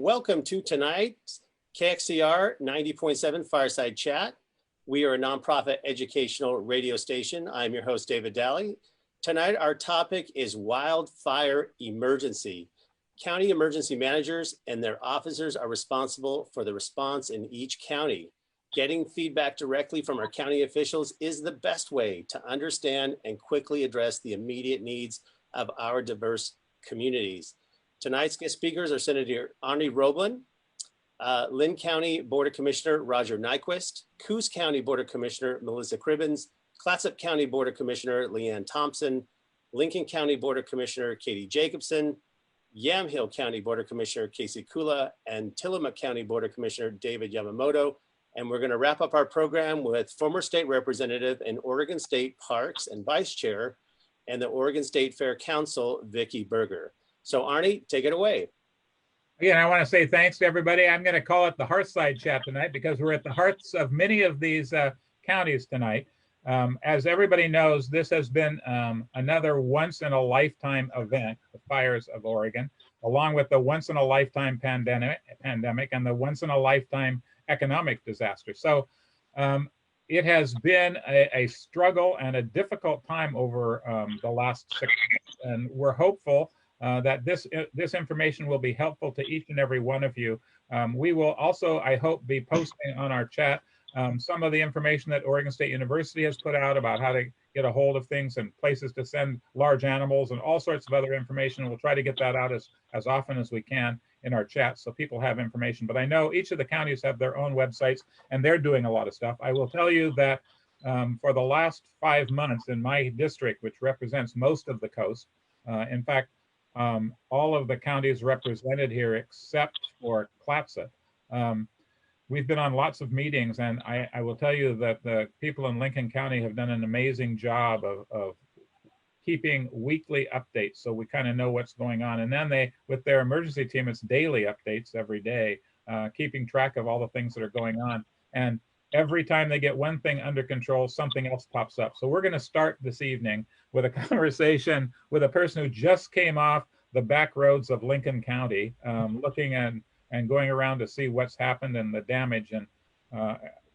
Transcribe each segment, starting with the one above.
Welcome to tonight's KXCR 90.7 Fireside Chat. We are a nonprofit educational radio station. I'm your host, David Daly. Tonight, our topic is wildfire emergency. County emergency managers and their officers are responsible for the response in each county. Getting feedback directly from our county officials is the best way to understand and quickly address the immediate needs of our diverse communities. Tonight's guest speakers are Senator Arnie Roblin, Lynn County Board of Commissioner Roger Nyquist, Coos County Board of Commissioner Melissa Cribbins, Clatsop County Board of Commissioner Leanne Thompson, Lincoln County Board of Commissioner Katie Jacobson, Yamhill County Board of Commissioner Casey Kula, and Tillamook County Board of Commissioner David Yamamoto. And we're going to wrap up our program with former state representative and Oregon State Parks and Vice Chair and the Oregon State Fair Council, Vicki Berger. So Arnie, take it away. Again, I want to say thanks to everybody. I'm going to call it the Hearthside Chat tonight because we're at the hearts of many of these counties tonight. As everybody knows, this has been another once-in-a-lifetime event, the fires of Oregon, along with the once-in-a-lifetime pandemic and the once-in-a-lifetime economic disaster. So it has been a struggle and a difficult time over the last 6 months, and we're hopeful that this information will be helpful to each and every one of you. We will also, I hope, be posting on our chat some of the information that Oregon State University has put out about how to get a hold of things and places to send large animals and all sorts of other information. We'll try to get that out as often as we can in our chat so people have information. But I know each of the counties have their own websites and they're doing a lot of stuff. I will tell you that for the last 5 months in my district, which represents most of the coast, in fact, all of the counties represented here except for Clatsop. We've been on lots of meetings, and I will tell you that the people in Lincoln County have done an amazing job of keeping weekly updates so we kind of know what's going on. And then with their emergency team, it's daily updates every day, keeping track of all the things that are going on. And every time they get one thing under control, something else pops up. So we're going to start this evening with a conversation with a person who just came off the back roads of Lincoln County, looking and going around to see what's happened and the damage. And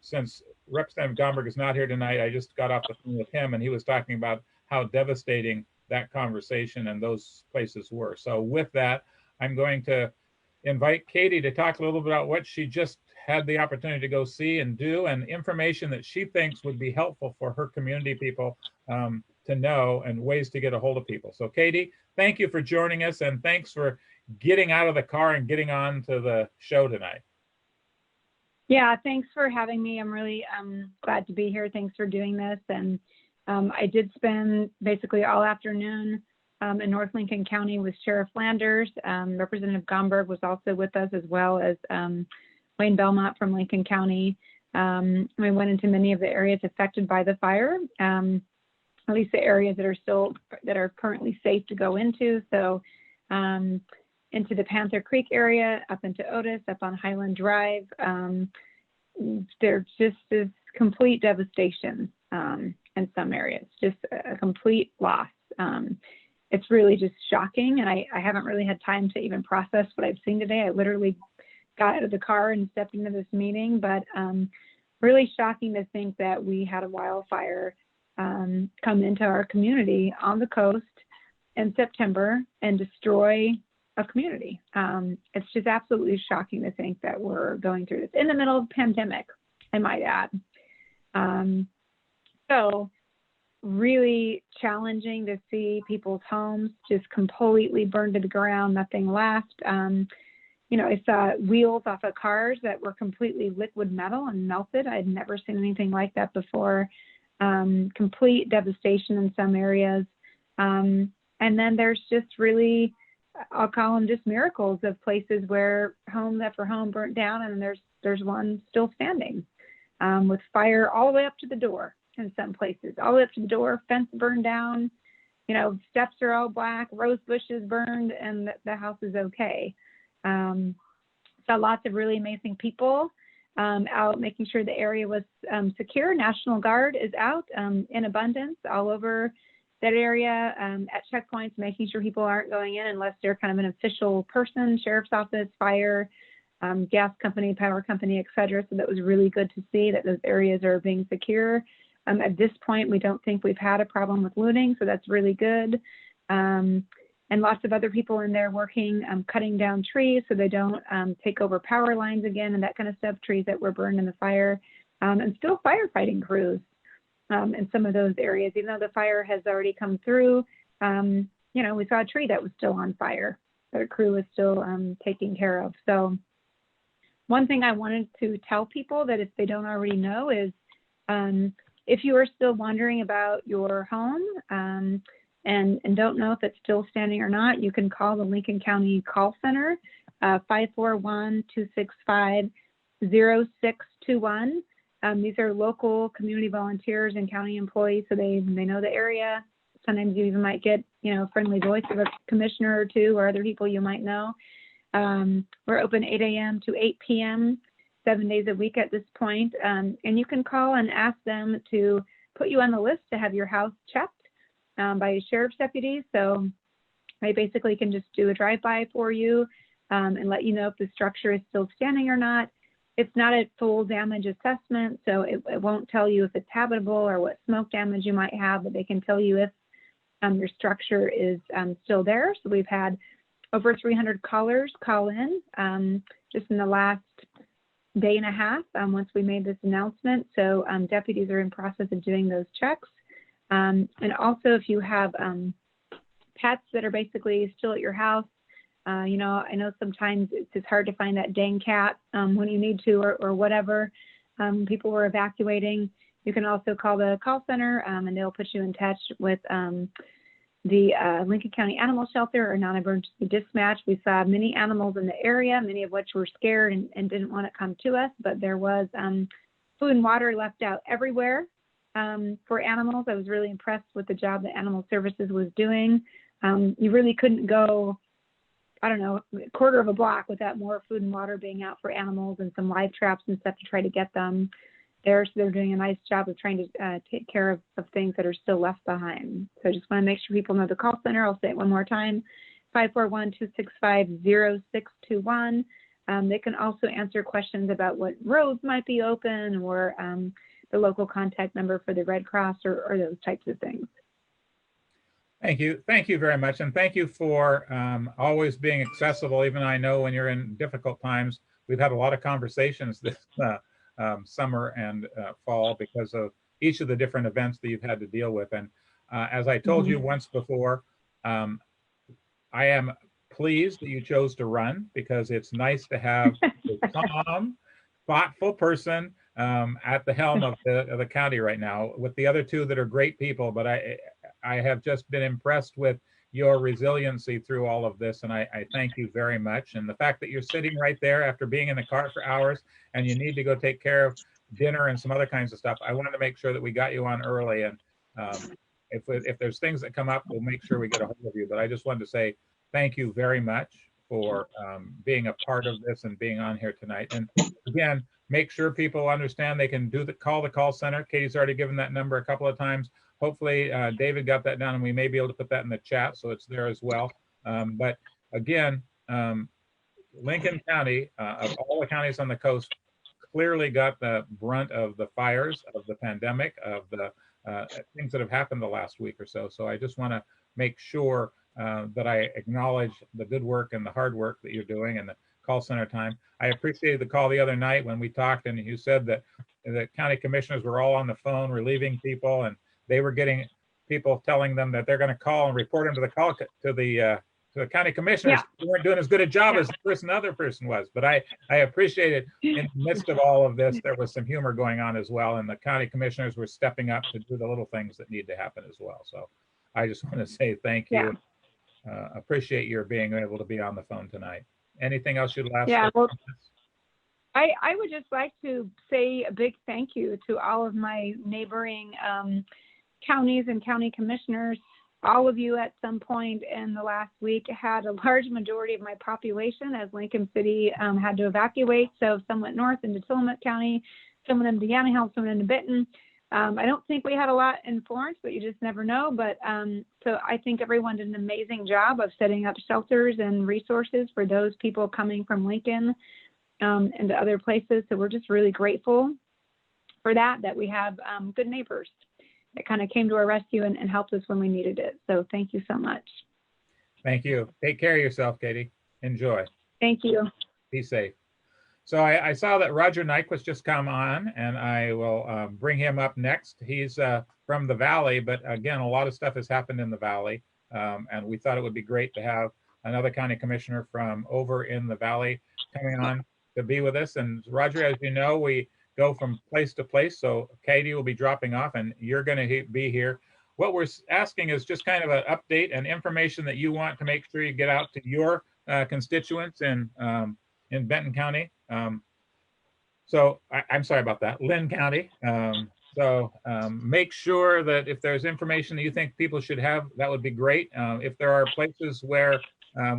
since Representative Gomberg is not here tonight, I just got off the phone with him and he was talking about how devastating that conversation and those places were. So with that, I'm going to invite Katie to talk a little bit about what she just had the opportunity to go see and do, and information that she thinks would be helpful for her community people to know, and ways to get a hold of people. So Katie, thank you for joining us, and thanks for getting out of the car and getting on to the show tonight. Yeah, thanks for having me. I'm really glad to be here. Thanks for doing this. And I did spend basically all afternoon in North Lincoln County with Sheriff Landers. Representative Gomberg was also with us, as well as Wayne Belmont from Lincoln County. We went into many of the areas affected by the fire, at least the areas that are currently safe to go into. So into the Panther Creek area, up into Otis, up on Highland Drive. There just is complete devastation in some areas, just a complete loss. It's really just shocking, and I haven't really had time to even process what I've seen today. I literally got out of the car and stepped into this meeting, but really shocking to think that we had a wildfire come into our community on the coast in September and destroy a community. It's just absolutely shocking to think that we're going through this in the middle of a pandemic, I might add. So really challenging to see people's homes just completely burned to the ground, nothing left. I saw wheels off of cars that were completely liquid metal and melted. I'd never seen anything like that before. Complete devastation in some areas. And then there's just really, I'll call them just miracles of places where home after home burnt down, and there's one still standing with fire all the way up to the door in some places, all the way up to the door, fence burned down, steps are all black, rose bushes burned, and the house is okay. Saw lots of really amazing people out making sure the area was secure. National Guard is out in abundance all over that area at checkpoints, making sure people aren't going in unless they're kind of an official person, sheriff's office, fire, gas company, power company, et cetera. So that was really good to see that those areas are being secure. At this point, we don't think we've had a problem with looting, so that's really good. And lots of other people in there working, cutting down trees so they don't take over power lines again and that kind of stuff, trees that were burned in the fire, and still firefighting crews in some of those areas. Even though the fire has already come through, we saw a tree that was still on fire that a crew was still taking care of. So one thing I wanted to tell people that if they don't already know is if you are still wondering about your home and don't know if it's still standing or not, you can call the Lincoln County Call Center, 541-265-0621. These are local community volunteers and county employees, so they know the area. Sometimes you even might get, a friendly voice of a commissioner or two or other people you might know. We're open 8 a.m. to 8 p.m., 7 days a week at this point. And you can call and ask them to put you on the list to have your house checked by a sheriff's deputy. So they basically can just do a drive-by for you and let you know if the structure is still standing or not. It's not a full damage assessment, so it won't tell you if it's habitable or what smoke damage you might have, but they can tell you if your structure is still there. So we've had over 300 callers call in just in the last day and a half once we made this announcement. So deputies are in process of doing those checks. And also if you have pets that are basically still at your house, I know sometimes it's just hard to find that dang cat when you need to or whatever. People were evacuating. You can also call the call center and they'll put you in touch with the Lincoln County Animal Shelter or non-emergency dispatch. We saw many animals in the area, many of which were scared and didn't want to come to us, but there was food and water left out everywhere for animals. I was really impressed with the job that Animal Services was doing. You really couldn't go, a quarter of a block without more food and water being out for animals and some live traps and stuff to try to get them there. So they're doing a nice job of trying to take care of things that are still left behind. So I just want to make sure people know the call center. I'll say it one more time, 541-265-0621. They can also answer questions about what roads might be open or the local contact number for the Red Cross or those types of things. Thank you. Thank you very much. And thank you for always being accessible. Even I know when you're in difficult times, we've had a lot of conversations this summer and fall because of each of the different events that you've had to deal with. And as I told you once before, I am pleased that you chose to run because it's nice to have a calm, thoughtful person at the helm of the county right now with the other two that are great people. But I have just been impressed with your resiliency through all of this, and I thank you very much. And the fact that you're sitting right there after being in the car for hours and you need to go take care of dinner and some other kinds of stuff, I wanted to make sure that we got you on early. And if there's things that come up, we'll make sure we get a hold of you. But I just wanted to say thank you very much for being a part of this and being on here tonight. And again, make sure people understand they can call the call center. Katie's already given that number a couple of times. Hopefully David got that down and we may be able to put that in the chat so it's there as well. But again, Lincoln County, of all the counties on the coast, clearly got the brunt of the fires, of the pandemic, of the things that have happened the last week or so. So I just want to make sure that I acknowledge the good work and the hard work that you're doing and the call center time. I appreciated the call the other night when we talked and you said that the county commissioners were all on the phone relieving people and they were getting people telling them that they're going to call and report them to the county commissioners. Yeah. They weren't doing as good a job as the other person was. But I appreciated in the midst of all of this, there was some humor going on as well. And the county commissioners were stepping up to do the little things that need to happen as well. So I just want to say thank you. Appreciate your being able to be on the phone tonight. Anything else you'd like? Yeah, well, I would just like to say a big thank you to all of my neighboring counties and county commissioners. All of you at some point in the last week had a large majority of my population as Lincoln City had to evacuate. So some went north into Tillamook County, some went into Yamhill, some went into Benton. I don't think we had a lot in Florence, but you just never know. But so I think everyone did an amazing job of setting up shelters and resources for those people coming from Lincoln and to other places. So we're just really grateful for that we have good neighbors that kind of came to our rescue and helped us when we needed it. So thank you so much. Thank you. Take care of yourself, Katie. Enjoy. Thank you. Be safe. So I saw that Roger Nyquist just come on, and I will bring him up next. He's from the Valley, but again, a lot of stuff has happened in the Valley, and we thought it would be great to have another county commissioner from over in the Valley coming on to be with us. And Roger, as you know, we go from place to place. So Katie will be dropping off, and you're going to be here. What we're asking is just kind of an update and information that you want to make sure you get out to your constituents in Benton County. I'm sorry about that, Lynn County. Make sure that if there's information that you think people should have, that would be great. If there are places where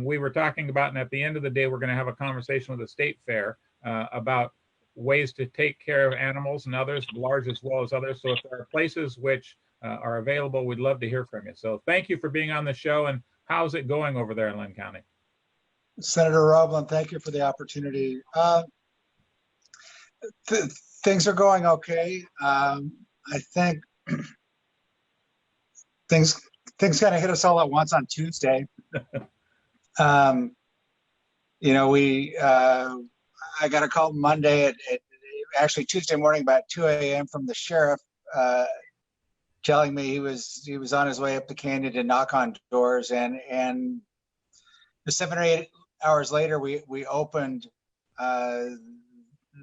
we were talking about, and at the end of the day, we're going to have a conversation with the state fair about ways to take care of animals and others, large as well as others. So if there are places which are available, we'd love to hear from you. So thank you for being on the show. And how's it going over there in Lynn County? Senator Roblin, thank you for the opportunity. Things are going okay. I think things kind of hit us all at once on Tuesday. I got a call Monday actually Tuesday morning about 2 a.m. from the sheriff telling me he was on his way up the canyon to knock on doors, and 7 or 8 hours later we opened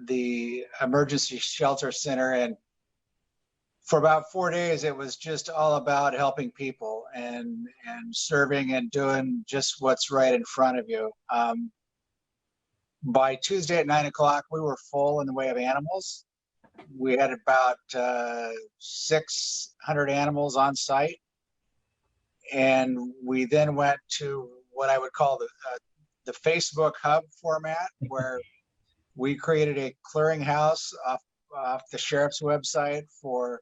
the emergency shelter center, and for about 4 days it was just all about helping people and serving and doing just what's right in front of you. By Tuesday at 9 o'clock, we were full in the way of animals. We had about 600 animals on site. And we then went to what I would call the Facebook hub format, where we created a clearinghouse off the sheriff's website for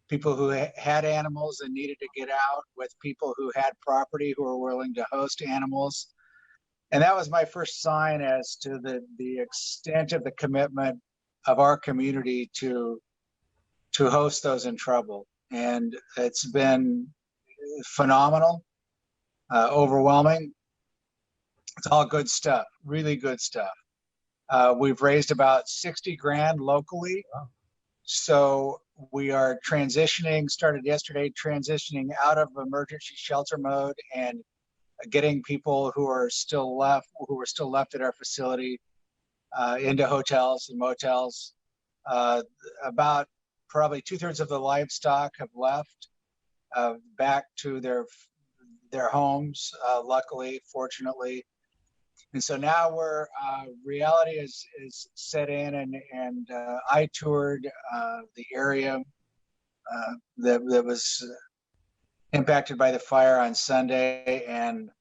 people who had animals and needed to get out, with people who had property who were willing to host animals. And that was my first sign as to the extent of the commitment of our community to host those in trouble. And it's been phenomenal, overwhelming. It's all good stuff, really good stuff. We've raised about 60 grand locally. Wow. So we are started yesterday, transitioning out of emergency shelter mode and getting people who were still left at our facility into hotels and motels. About probably 2/3 of the livestock have left back to their homes, luckily, fortunately. And so now reality is set in, and I toured the area that was impacted by the fire on Sunday, and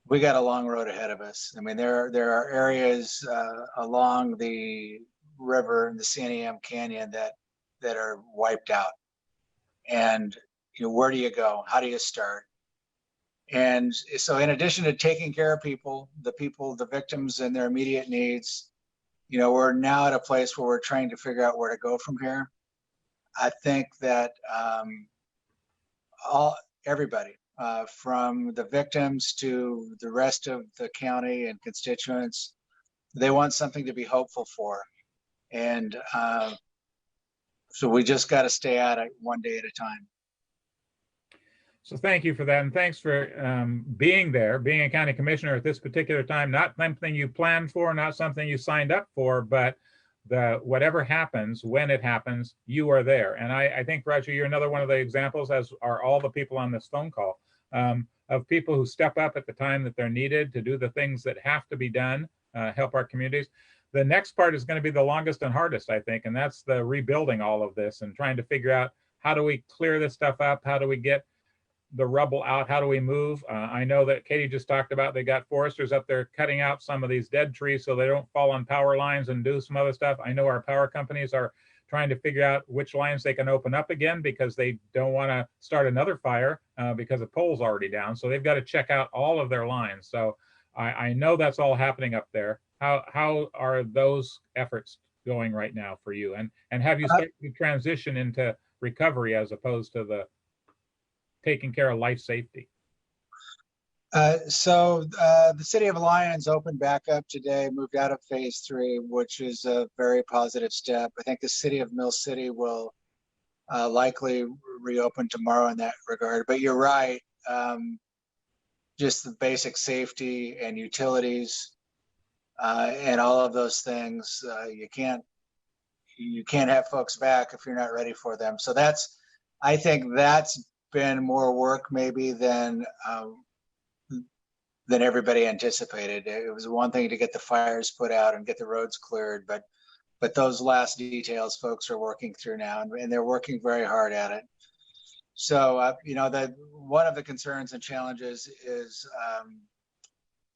we got a long road ahead of us. I mean, there are areas along the river in the Santiam Canyon that are wiped out. And where do you go? How do you start? And so, in addition to taking care of the victims and their immediate needs, we're now at a place where we're trying to figure out where to go from here. I think that everybody, from the victims to the rest of the county and constituents, they want something to be hopeful for. And so we just got to stay at it one day at a time. So thank you for that. And thanks for being there, being a county commissioner at this particular time, not something you planned for, not something you signed up for, but whatever happens, when it happens, you are there. And I think, Roger, you're another one of the examples, as are all the people on this phone call, of people who step up at the time that they're needed to do the things that have to be done, help our communities. The next part is going to be the longest and hardest, I think, and that's the rebuilding all of this and trying to figure out, how do we clear this stuff up? How do we get the rubble out? How do we move? I know that Katie just talked about, they got foresters up there cutting out some of these dead trees so they don't fall on power lines and do some other stuff. I know our power companies are trying to figure out which lines they can open up again because they don't want to start another fire because the pole's already down. So they've got to check out all of their lines. So I know that's all happening up there. How are those efforts going right now for you? And have you started to transition into recovery as opposed to the taking care of life safety? The city of Lyons opened back up today, moved out of phase 3, which is a very positive step. I think the city of Mill City will likely reopen tomorrow in that regard. But you're right, just the basic safety and utilities and all of those things, you can't have folks back if you're not ready for them. So I think that's been more work maybe than everybody anticipated. It was one thing to get the fires put out and get the roads cleared, but those last details folks are working through now, and they're working very hard at it. So, one of the concerns and challenges is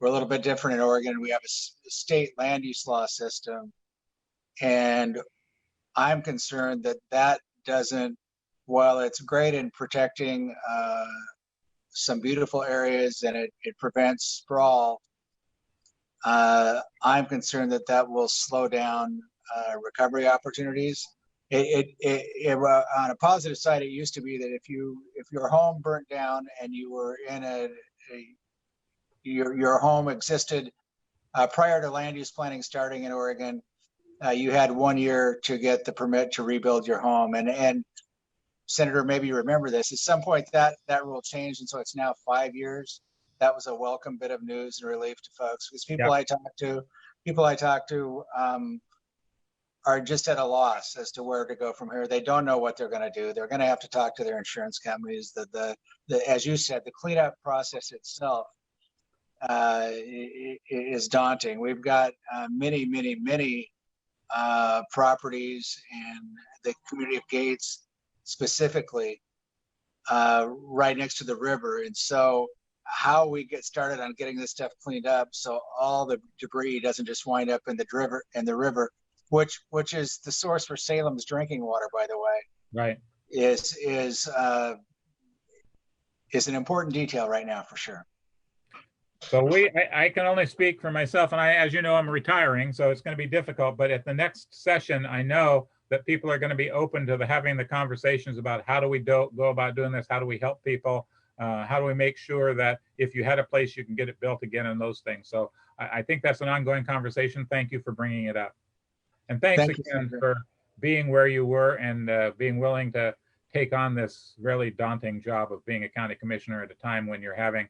we're a little bit different in Oregon. We have a state land use law system, and I'm concerned that doesn't, while it's great in protecting some beautiful areas and it prevents sprawl, I'm concerned that will slow down recovery opportunities. On a positive side, it used to be that if your home burnt down and you were in your home existed prior to land use planning starting in Oregon, you had 1 year to get the permit to rebuild your home. And Senator, maybe you remember this. At some point, that rule changed, and so it's now 5 years. That was a welcome bit of news and relief to folks, because people I talk to are just at a loss as to where to go from here. They don't know what they're going to do. They're going to have to talk to their insurance companies. As you said, the cleanup process itself is daunting. We've got many properties and the community of Gates specifically right next to the river, and so how we get started on getting this stuff cleaned up so all the debris doesn't just wind up in the river, which is the source for Salem's drinking water, by the way, right, is an important detail right now for sure. So I can only speak for myself, and as you know, I'm retiring, so it's going to be difficult. But at the next session, I know that people are going to be open to having the conversations about how do we go about doing this, how do we help people, how do we make sure that if you had a place, you can get it built again, and those things. So I think that's an ongoing conversation. Thank you for bringing it up. And thanks again for being where you were and being willing to take on this really daunting job of being a county commissioner at a time when you're having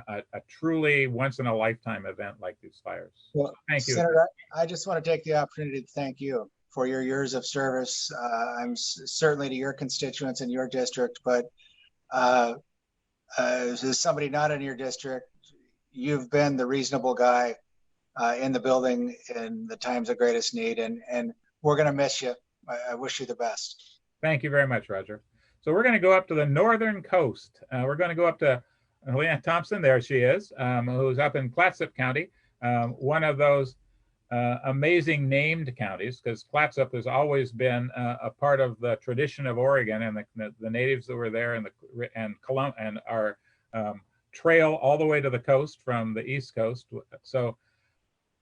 a truly once in a lifetime event like these fires. Well, thank you. Senator, I just want to take the opportunity to thank you for your years of service. I'm certainly to your constituents in your district, but as somebody not in your district, you've been the reasonable guy in the building in the times of greatest need, and we're going to miss you. I wish you the best. Thank you very much, Roger. So we're going to go up to the northern coast. We're going to go up to Leanne Thompson, there she is, who's up in Clatsop County, one of those amazing named counties, because Clatsop has always been a part of the tradition of Oregon, and the natives that were there, and our trail all the way to the coast from the East Coast. So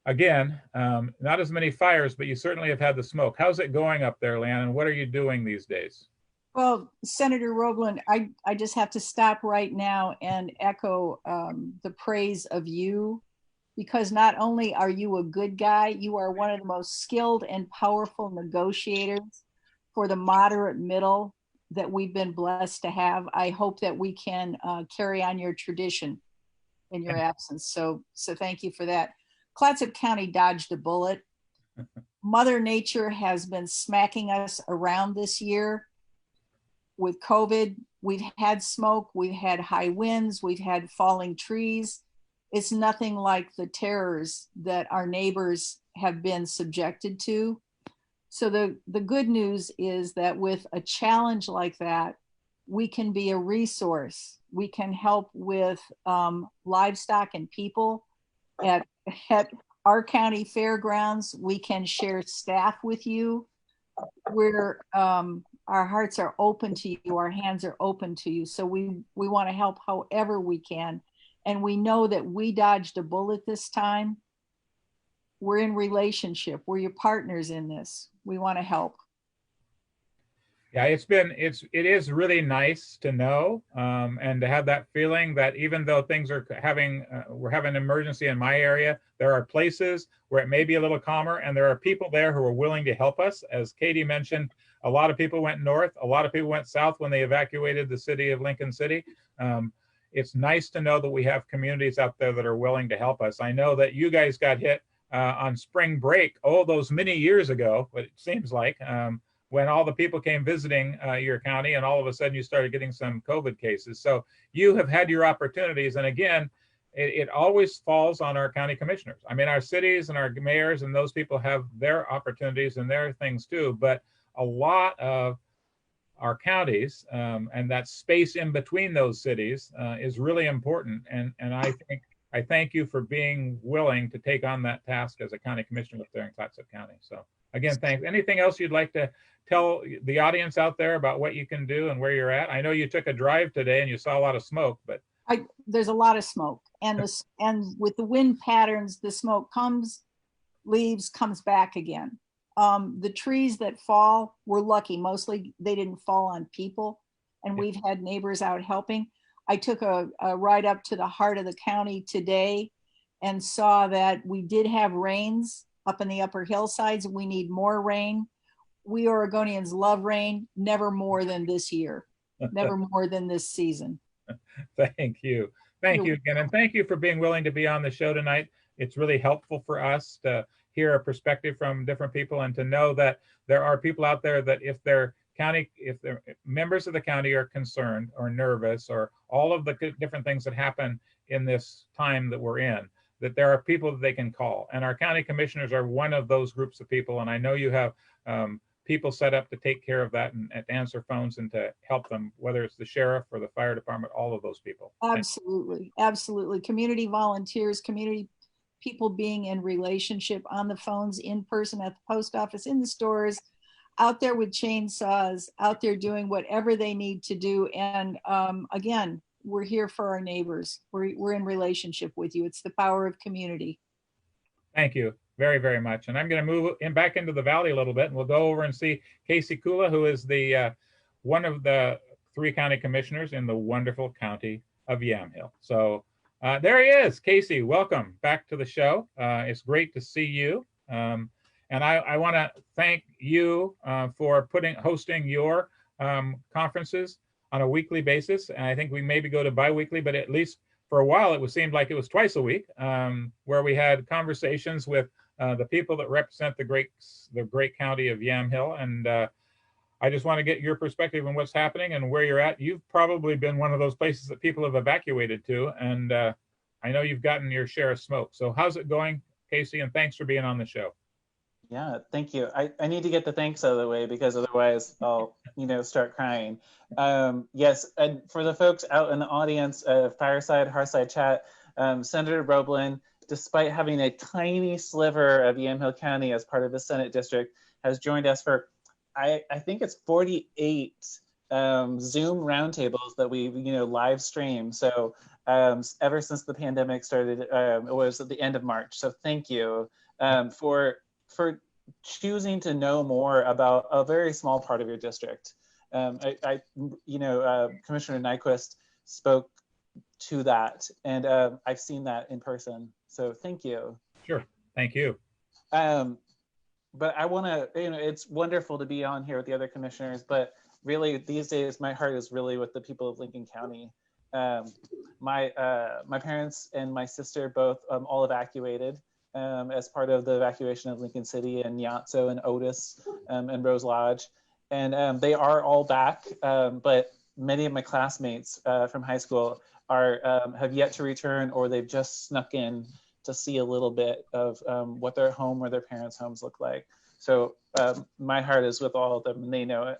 again, not as many fires, but you certainly have had the smoke. How's it going up there, Leanne, and what are you doing these days? Well, Senator Roblin, I just have to stop right now and echo the praise of you, because not only are you a good guy, you are one of the most skilled and powerful negotiators for the moderate middle that we've been blessed to have. I hope that we can carry on your tradition in your absence. So thank you for that. Clatsop County dodged a bullet. Mother Nature has been smacking us around this year. With COVID, we've had smoke, we've had high winds, we've had falling trees. It's nothing like the terrors that our neighbors have been subjected to. So the good news is that with a challenge like that, we can be a resource. We can help with livestock and people at our county fairgrounds. We can share staff with you. we're our hearts are open to you, our hands are open to you. So we want to help however we can. And we know that we dodged a bullet this time. We're in relationship. We're your partners in this. We want to help. Yeah, it is really nice to know and to have that feeling that even though things are we're having an emergency in my area, there are places where it may be a little calmer, and there are people there who are willing to help us. As Katie mentioned, a lot of people went north, a lot of people went south when they evacuated the city of Lincoln City. It's nice to know that we have communities out there that are willing to help us. I know that you guys got hit on spring break, those many years ago, but it seems like, when all the people came visiting your county, and all of a sudden you started getting some COVID cases. So you have had your opportunities. And again, it always falls on our county commissioners. I mean, our cities and our mayors and those people have their opportunities and their things too, but a lot of our counties and that space in between those cities is really important. And I thank you for being willing to take on that task as a county commissioner up there in Clatsop County. So again, thanks. Anything else you'd like to tell the audience out there about what you can do and where you're at? I know you took a drive today and you saw a lot of smoke, but there's a lot of smoke, and with the wind patterns, the smoke comes, leaves, comes back again. The trees that fall, we're lucky. Mostly they didn't fall on people, and we've had neighbors out helping. I took a ride up to the heart of the county today and saw that we did have rains up in the upper hillsides. We need more rain. We Oregonians love rain, never more than this year, never more than this season. Thank you. Thank you again. And thank you for being willing to be on the show tonight. It's really helpful for us to hear a perspective from different people and to know that there are people out there that if their members of the county are concerned or nervous or all of the different things that happen in this time that we're in, that there are people that they can call. And our county commissioners are one of those groups of people. And I know you have people set up to take care of that and to answer phones and to help them, whether it's the sheriff or the fire department, all of those people. Absolutely. Absolutely. Community volunteers, community people being in relationship on the phones, in person, at the post office, in the stores, out there with chainsaws, out there doing whatever they need to do. And again, we're here for our neighbors. We're in relationship with you. It's the power of community. Thank you very, very much. And I'm going to move back into the valley a little bit, and we'll go over and see Casey Kula, who is the one of the 3 county commissioners in the wonderful county of Yamhill. So there he is. Casey, welcome back to the show. It's great to see you. And I want to thank you for hosting your conferences on a weekly basis. And I think we maybe go to bi-weekly, but at least for a while, it seemed like it was twice a week, where we had conversations with the people that represent the great county of Yamhill. And I just want to get your perspective on what's happening and where you're at. You've probably been one of those places that people have evacuated to, and I know you've gotten your share of smoke. So how's it going, Casey? And thanks for being on the show. Yeah, thank you. I need to get the thanks out of the way because otherwise I'll, start crying. Yes, and for the folks out in the audience, Fireside Chat, Senator Roblin, despite having a tiny sliver of Yamhill County as part of the Senate district, has joined us for, I think it's 48 Zoom roundtables that we, live stream. So ever since the pandemic started, it was at the end of March. So thank you for choosing to know more about a very small part of your district. Commissioner Nyquist spoke to that, and I've seen that in person. So thank you. Sure, thank you. But I want to, it's wonderful to be on here with the other commissioners, but really these days my heart is really with the people of Lincoln County. My parents and my sister both all evacuated as part of the evacuation of Lincoln City and Yatso and Otis and Rose Lodge. And they are all back, but many of my classmates from high school have yet to return, or they've just snuck in to see a little bit of what their home or their parents' homes look like. So my heart is with all of them, and they know it.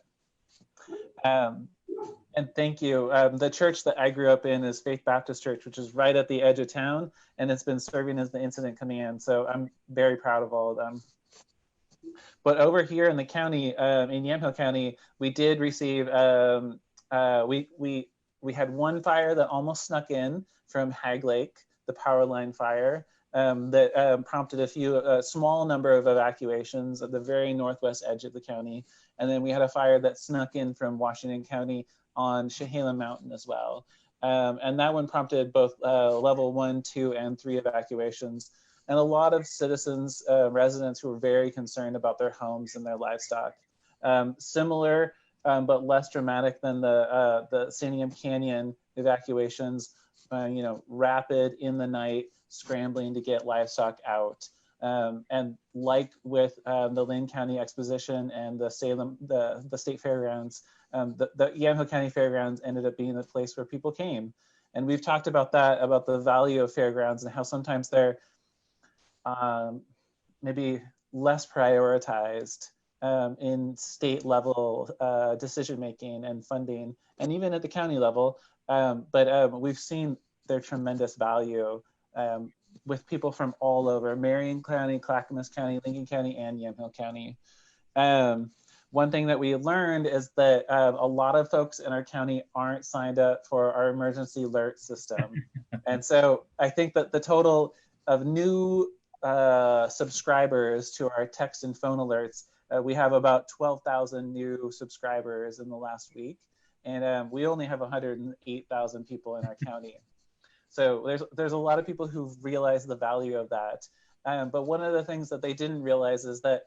And thank you. The church that I grew up in is Faith Baptist Church, which is right at the edge of town, and it's been serving as the incident command. So I'm very proud of all of them. But over here in the county, in Yamhill County, we did receive, we had one fire that almost snuck in from Hag Lake, the power line fire, that prompted a small number of evacuations at the very northwest edge of the county. And then we had a fire that snuck in from Washington County on Chehalem Mountain as well. And that one prompted both level 1, 2, and 3 evacuations. And a lot of citizens, residents who were very concerned about their homes and their livestock. Similar, but less dramatic than the Santiam Canyon evacuations, rapid in the night, scrambling to get livestock out. And like with the Lynn County Exposition and the Salem, the state fairgrounds, the Yamhill County Fairgrounds ended up being the place where people came. And we've talked about that, about the value of fairgrounds and how sometimes they're maybe less prioritized in state level decision-making and funding, and even at the county level. But we've seen their tremendous value with people from all over, Marion County, Clackamas County, Lincoln County, and Yamhill County. One thing that we learned is that a lot of folks in our county aren't signed up for our emergency alert system. And so I think that the total of new subscribers to our text and phone alerts, we have about 12,000 new subscribers in the last week. And we only have 108,000 people in our county. So there's a lot of people who've realized the value of that. But one of the things that they didn't realize is that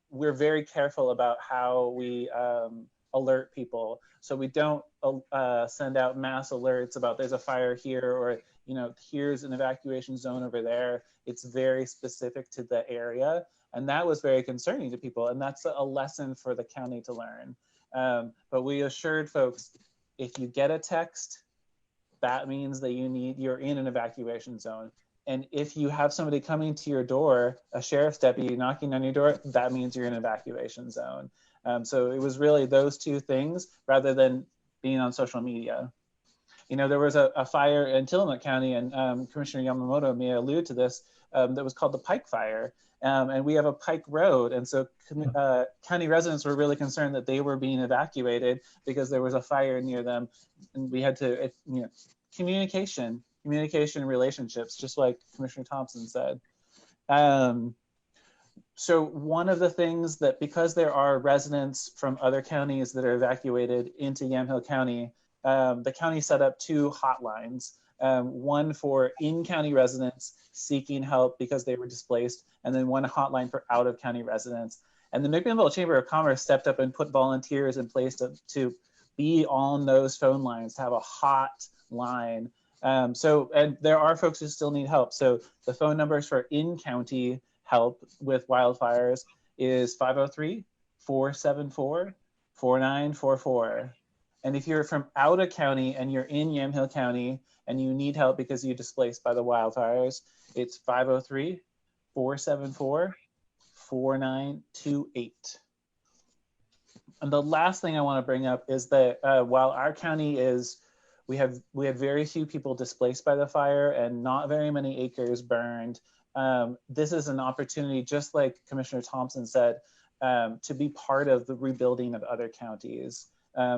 we're very careful about how we alert people. So we don't send out mass alerts about there's a fire here, or here's an evacuation zone over there. It's very specific to the area. And that was very concerning to people. And that's a lesson for the county to learn. But we assured folks, if you get a text, that means that you're in an evacuation zone. And if you have somebody coming to your door, a sheriff's deputy knocking on your door, that means you're in an evacuation zone. So it was really those two things rather than being on social media. There was a fire in Tillamook County, and Commissioner Yamamoto may allude to this, that was called the Pike Fire. And we have a Pike Road. And so county residents were really concerned that they were being evacuated because there was a fire near them. And we had to, communication relationships, just like Commissioner Thompson said. So one of the things that, because there are residents from other counties that are evacuated into Yamhill County, the county set up 2 hotlines, one for in-county residents seeking help because they were displaced, and then one hotline for out-of-county residents. And the McMinnville Chamber of Commerce stepped up and put volunteers in place to be on those phone lines, to have a hot line. And there are folks who still need help. So the phone numbers for in-county help with wildfires is 503-474-4944. And if you're from out of county and you're in Yamhill County and you need help because you're displaced by the wildfires, it's 503-474-4928. And the last thing I want to bring up is that while our county we have very few people displaced by the fire and not very many acres burned, this is an opportunity, just like Commissioner Thompson said, to be part of the rebuilding of other counties.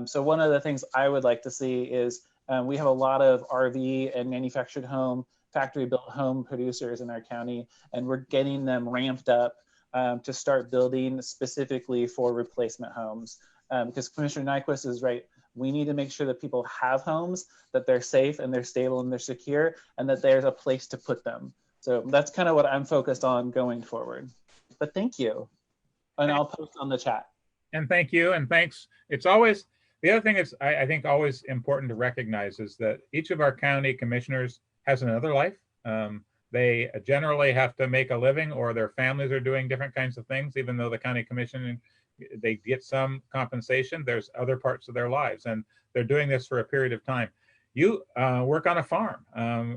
So one of the things I would like to see is we have a lot of RV and manufactured home, factory built home producers in our county, and we're getting them ramped up to start building specifically for replacement homes. Because Commissioner Nyquist is right. We need to make sure that people have homes, that they're safe and they're stable and they're secure, and that there's a place to put them. So that's kind of what I'm focused on going forward. But thank you. And I'll post on the chat. And thank you, and thanks. It's always, the other thing is, I think always important to recognize is that each of our county commissioners has another life. They generally have to make a living, or their families are doing different kinds of things, even though the county commission, they get some compensation. There's other parts of their lives, and they're doing this for a period of time. You work on a farm.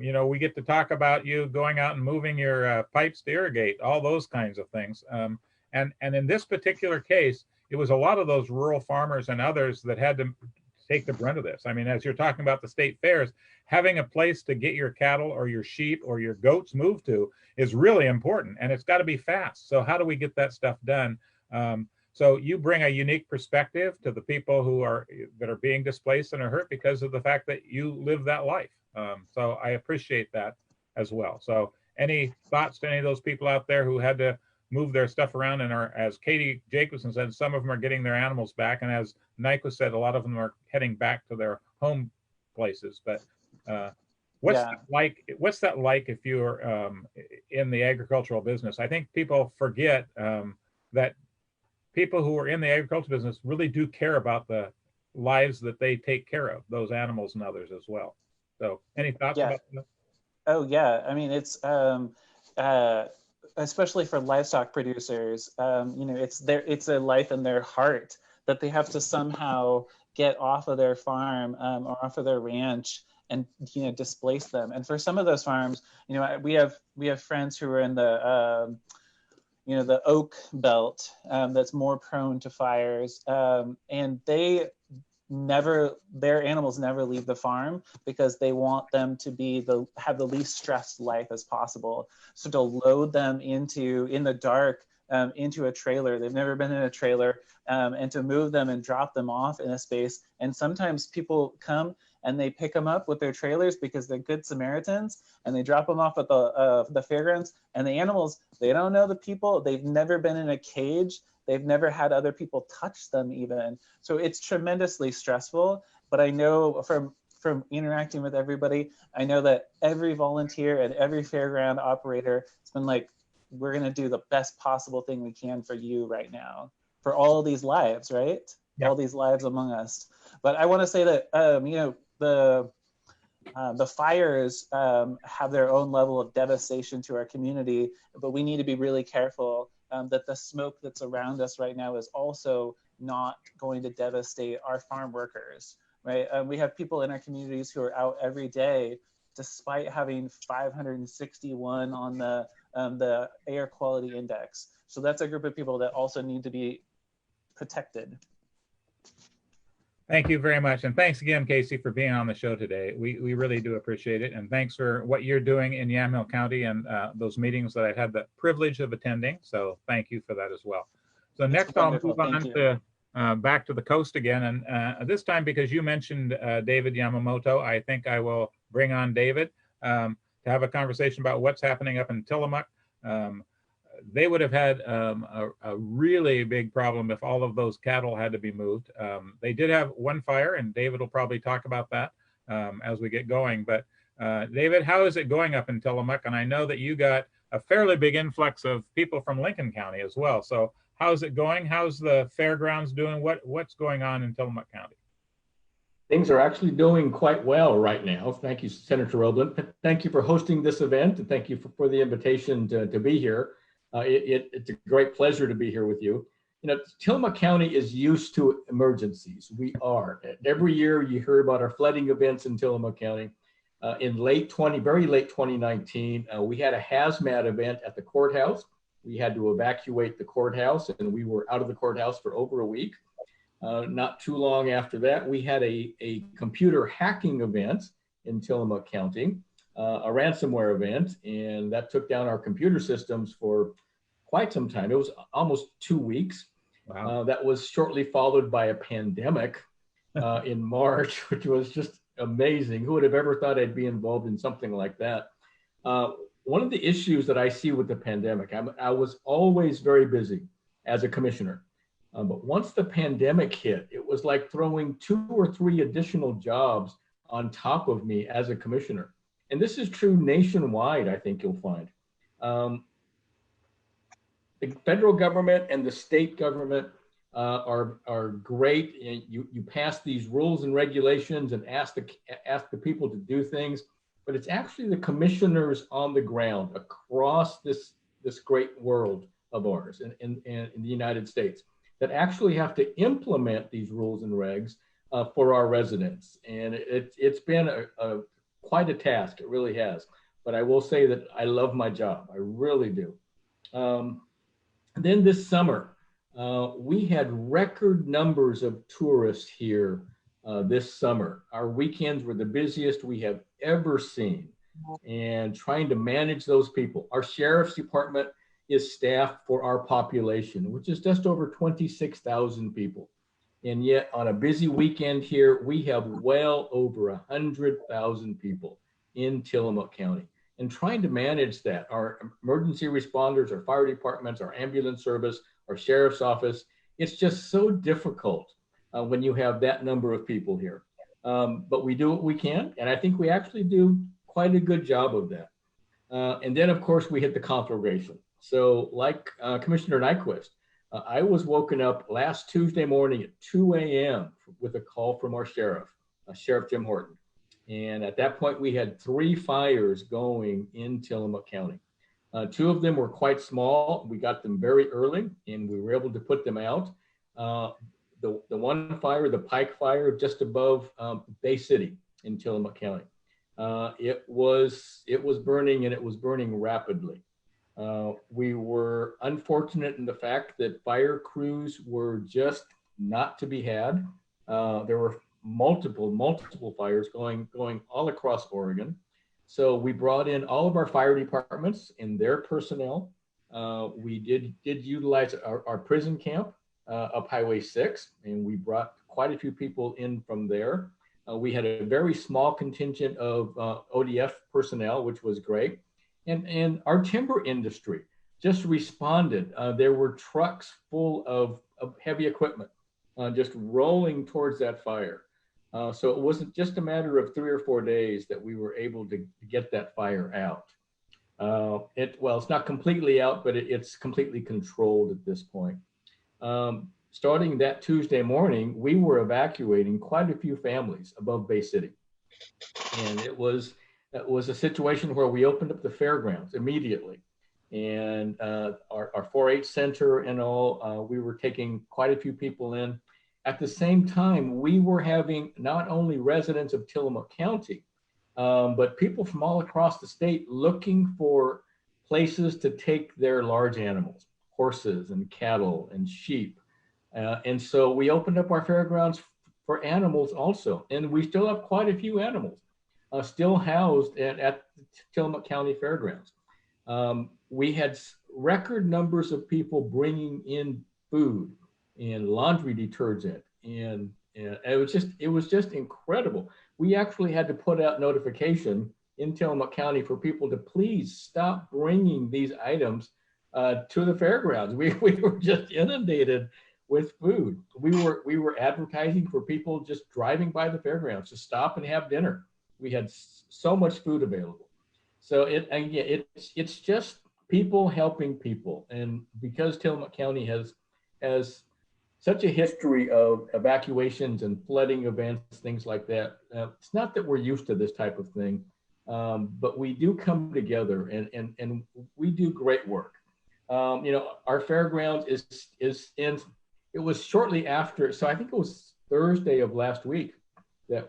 We get to talk about you going out and moving your pipes to irrigate, all those kinds of things. And in this particular case, it was a lot of those rural farmers and others that had to take the brunt of this. I mean, as you're talking about the state fairs, having a place to get your cattle or your sheep or your goats moved to is really important, and it's got to be fast. So how do we get that stuff done? So you bring a unique perspective to the people that are being displaced and are hurt because of the fact that you live that life. So I appreciate that as well. So any thoughts to any of those people out there who had to move their stuff around and are, as Katie Jacobson said, some of them are getting their animals back, and as Nyquist said, a lot of them are heading back to their home places. But what's that like if you're in the agricultural business? I think people forget that people who are in the agricultural business really do care about the lives that they take care of, those animals and others as well. So any thoughts about that? Oh yeah, I mean, it's especially for livestock producers, it's a life in their heart that they have to somehow get off of their farm or off of their ranch and displace them. And for some of those farms, we have friends who are in the the oak belt that's more prone to fires, and their animals never leave the farm because they want them to have the least stressed life as possible. So to load them in the dark into a trailer, they've never been in a trailer, and to move them and drop them off in a space. And sometimes people come and they pick them up with their trailers because they're good Samaritans, and they drop them off at the fairgrounds. And the animals, they don't know the people. They've never been in a cage. They've never had other people touch them even. So it's tremendously stressful. But I know from interacting with everybody, I know that every volunteer and every fairground operator has been like, we're going to do the best possible thing we can for you right now, for all of these lives, right? Yep. All these lives among us. But I want to say that, the fires have their own level of devastation to our community, but we need to be really careful that the smoke that's around us right now is also not going to devastate our farm workers, right? We have people in our communities who are out every day, despite having 561 on the air quality index. So that's a group of people that also need to be protected. Thank you very much. And thanks again, Casey, for being on the show today. We really do appreciate it. And thanks for what you're doing in Yamhill County and those meetings that I've had the privilege of attending. So thank you for that as well. So next I'll move on to back to the coast again. And this time, because you mentioned David Yamamoto, I think I will bring on David to have a conversation about what's happening up in Tillamook. They would have had a really big problem if all of those cattle had to be moved. They did have one fire, and David will probably talk about that as we get going. But David, how is it going up in Tillamook? And I know that you got a fairly big influx of people from Lincoln County as well. So how's it going? How's the fairgrounds doing? What's going on in Tillamook County? Things are actually doing quite well right now. Thank you, Senator Roblin. Thank you for hosting this event, and thank you for the invitation to be here. It's a great pleasure to be here with you. Tillamook County is used to emergencies. We are. Every year you hear about our flooding events in Tillamook County. In very late 2019, we had a hazmat event at the courthouse. We had to evacuate the courthouse, and we were out of the courthouse for over a week. Not too long after that, we had a computer hacking event in Tillamook County, a ransomware event, and that took down our computer systems for quite some time. It was almost 2 weeks. Wow. That was shortly followed by a pandemic in March, which was just amazing. Who would have ever thought I'd be involved in something like that? One of the issues that I see with the pandemic, I was always very busy as a commissioner. But once the pandemic hit, it was like throwing 2 or 3 additional jobs on top of me as a commissioner. And this is true nationwide, I think you'll find. The federal government and the state government are great. You pass these rules and regulations and ask the people to do things, but it's actually the commissioners on the ground across this great world of ours in the United States that actually have to implement these rules and regs for our residents. And it's been quite a task, it really has. But I will say that I love my job, I really do. Then this summer, we had record numbers of tourists here this summer. Our weekends were the busiest we have ever seen, and trying to manage those people. Our sheriff's department is staffed for our population, which is just over 26,000 people. And yet on a busy weekend here, we have well over 100,000 people in Tillamook County. And trying to manage that, our emergency responders, our fire departments, our ambulance service, our sheriff's office, it's just so difficult when you have that number of people here. But we do what we can, and I think we actually do quite a good job of that. And then, of course, we hit the conflagration. So like Commissioner Nyquist, I was woken up last Tuesday morning at 2 a.m. with a call from our sheriff, Sheriff Jim Horton. And at that point, we had 3 fires going in Tillamook County. 2 of them were quite small. We got them very early, and we were able to put them out. The one fire, the Pike Fire, just above Bay City in Tillamook County. It was burning, and it was burning rapidly. We were unfortunate in the fact that fire crews were just not to be had. There were multiple fires going all across Oregon. So we brought in all of our fire departments and their personnel. We did utilize our prison camp up Highway 6, and we brought quite a few people in from there. We had a very small contingent of ODF personnel, which was great. And our timber industry just responded. There were trucks full of heavy equipment just rolling towards that fire. So it wasn't just a matter of 3 or 4 days that we were able to get that fire out. It's not completely out, but it's completely controlled at this point. Starting that Tuesday morning, we were evacuating quite a few families above Bay City. And it was a situation where we opened up the fairgrounds immediately. And our 4-H center and all, we were taking quite a few people in. At the same time, we were having not only residents of Tillamook County, but people from all across the state looking for places to take their large animals, horses and cattle and sheep. And so we opened up our fairgrounds for animals also. And we still have quite a few animals still housed at the Tillamook County Fairgrounds. We had record numbers of people bringing in food and laundry detergent, and it was just incredible. We actually had to put out notification in Tillamook County for people to please stop bringing these items to the fairgrounds. We were just inundated with food. We were advertising for people just driving by the fairgrounds to stop and have dinner. We had so much food available. So it's just people helping people, and because Tillamook County has such a history of evacuations and flooding events, things like that. It's not that we're used to this type of thing, but we do come together and we do great work. Our fairgrounds is in, it was shortly after, so I think it was Thursday of last week that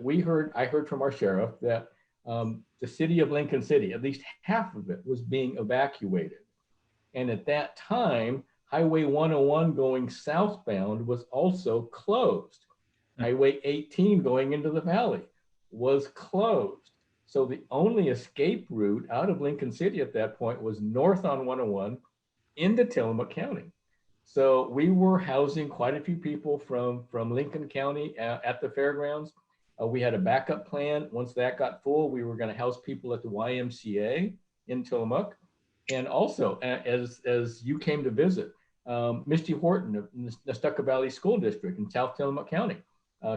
I heard from our sheriff that the city of Lincoln City, at least half of it was being evacuated. And at that time, Highway 101 going southbound was also closed. Highway 18 going into the valley was closed. So the only escape route out of Lincoln City at that point was north on 101 into Tillamook County. So we were housing quite a few people from Lincoln County at the fairgrounds. We had a backup plan. Once that got full, we were going to house people at the YMCA in Tillamook. And also, as you came to visit, Misty Horton of Nestucca Valley School District in South Tillamook County.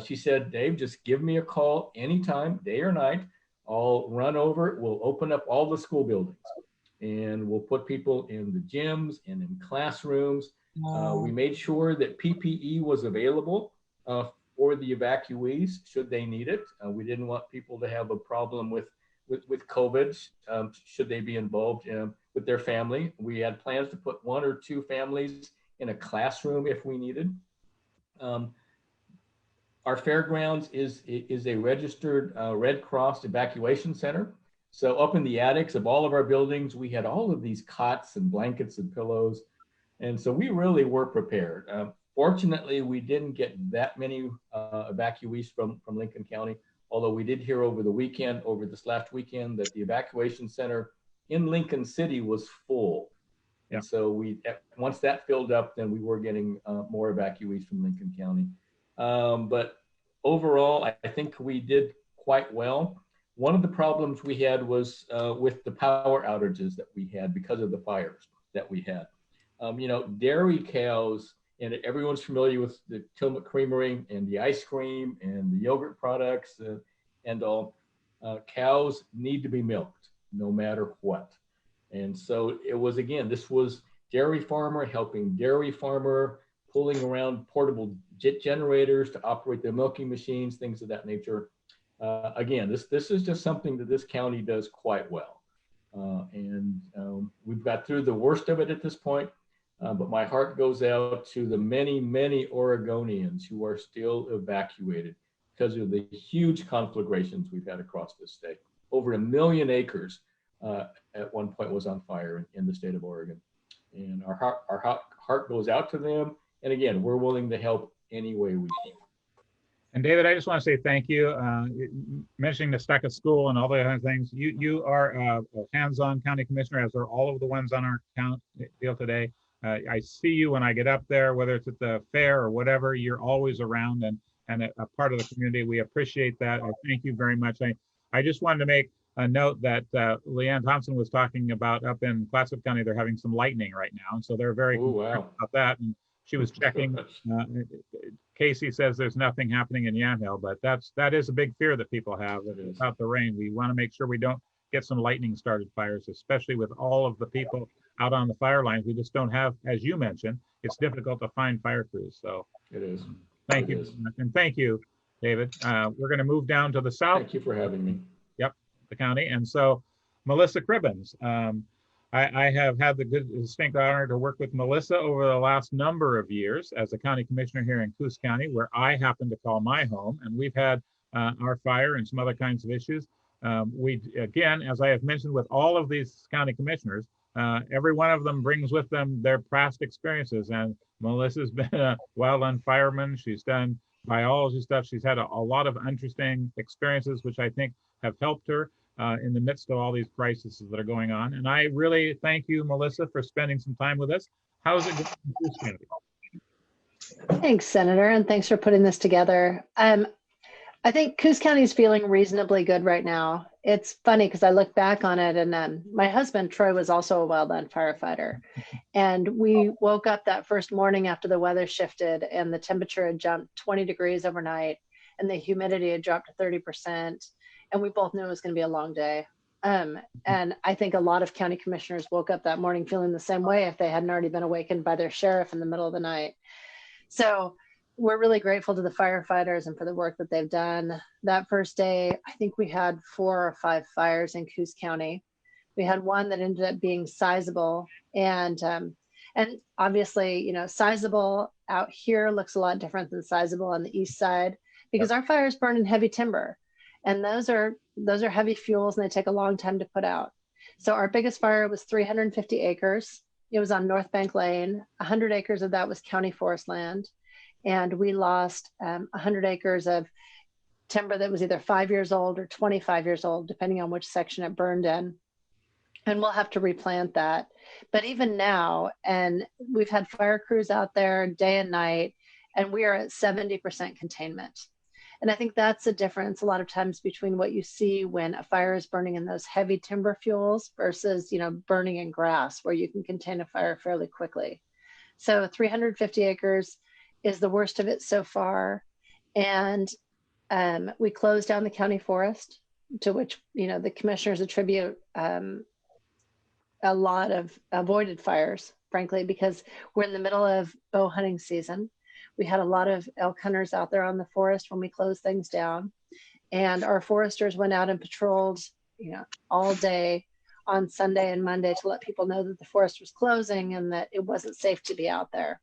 She said, Dave, just give me a call anytime, day or night. I'll run over, we'll open up all the school buildings and we'll put people in the gyms and in classrooms. We made sure that PPE was available for the evacuees should they need it. We didn't want people to have a problem with COVID should they be involved with their family. We had plans to put 1 or 2 families in a classroom if we needed. Our fairgrounds is a registered Red Cross evacuation center. So up in the attics of all of our buildings, we had all of these cots and blankets and pillows. And so we really were prepared. Fortunately, we didn't get that many evacuees from Lincoln County, although we did hear over this last weekend, that the evacuation center in Lincoln City was full. Yeah. And so once that filled up, then we were getting more evacuees from Lincoln County. But overall, I think we did quite well. One of the problems we had was with the power outages that we had because of the fires that we had. Dairy cows, and everyone's familiar with the Tillamook Creamery and the ice cream and the yogurt products and all. Cows need to be milked no matter what. And so this was dairy farmer helping dairy farmer, pulling around portable jet generators to operate the milking machines, things of that nature. This is just something that this county does quite well. We've got through the worst of it at this point, but my heart goes out to the many, many Oregonians who are still evacuated because of the huge conflagrations we've had across this state. Over 1 million acres at one point was on fire in the state of Oregon. And our heart goes out to them. And again, we're willing to help any way we can. And David, I just want to say thank you. Mentioning the Stuck at School and all the other things, you are a hands-on county commissioner, as are all of the ones on our count deal today. I see you when I get up there, whether it's at the fair or whatever, you're always around and a part of the community. We appreciate that. I thank you very much. I just wanted to make a note that Leanne Thompson was talking about up in Clatsop County. They're having some lightning right now. And so they're very concerned about that. And she was checking. Casey says there's nothing happening in Yamhill, but that is a big fear that people have about the rain. We want to make sure we don't get some lightning started fires, especially with all of the people out on the fire lines. We just don't have, as you mentioned, it's difficult to find fire crews. So it is. Thank you. And thank you, David. We're going to move down to the south. Thank you for having me. Yep, the county. And so Melissa Cribbins, I have had the distinct honor to work with Melissa over the last number of years as a county commissioner here in Coos County, where I happen to call my home. And we've had our fire and some other kinds of issues. Again, as I have mentioned with all of these county commissioners, every one of them brings with them their past experiences. And Melissa's been a wildland fireman. She's done biology stuff. She's had a lot of interesting experiences, which I think have helped her in the midst of all these crises that are going on. And I really thank you, Melissa, for spending some time with us. How's it going in Coos County? Thanks, Senator, and thanks for putting this together. I think Coos County is feeling reasonably good right now. It's funny because I look back on it, and my husband, Troy, was also a wildland firefighter. And we woke up that first morning after the weather shifted and the temperature had jumped 20 degrees overnight and the humidity had dropped to 30%. And we both knew it was going to be a long day. And I think a lot of county commissioners woke up that morning feeling the same way if they hadn't already been awakened by their sheriff in the middle of the night. So we're really grateful to the firefighters and for the work that they've done. That first day, I think we had 4 or 5 fires in Coos County. We had one that ended up being sizable, and obviously, you know, sizable out here looks a lot different than sizable on the east side because our fires burn in heavy timber, and those are heavy fuels and they take a long time to put out. So our biggest fire was 350 acres. It was on North Bank Lane. 100 acres of that was county forest land. And we lost 100 acres of timber that was either 5 years old or 25 years old, depending on which section it burned in. And we'll have to replant that. But even now, and we've had fire crews out there day and night, and we are at 70% containment. And I think that's a difference a lot of times between what you see when a fire is burning in those heavy timber fuels versus, you know, burning in grass, where you can contain a fire fairly quickly. So 350 acres is the worst of it so far. And we closed down the county forest, to which, you know, the commissioners attribute a lot of avoided fires, frankly, because we're in the middle of bow hunting season. We had a lot of elk hunters out there on the forest when we closed things down. And our foresters went out and patrolled, you know, all day on Sunday and Monday to let people know that the forest was closing and that it wasn't safe to be out there.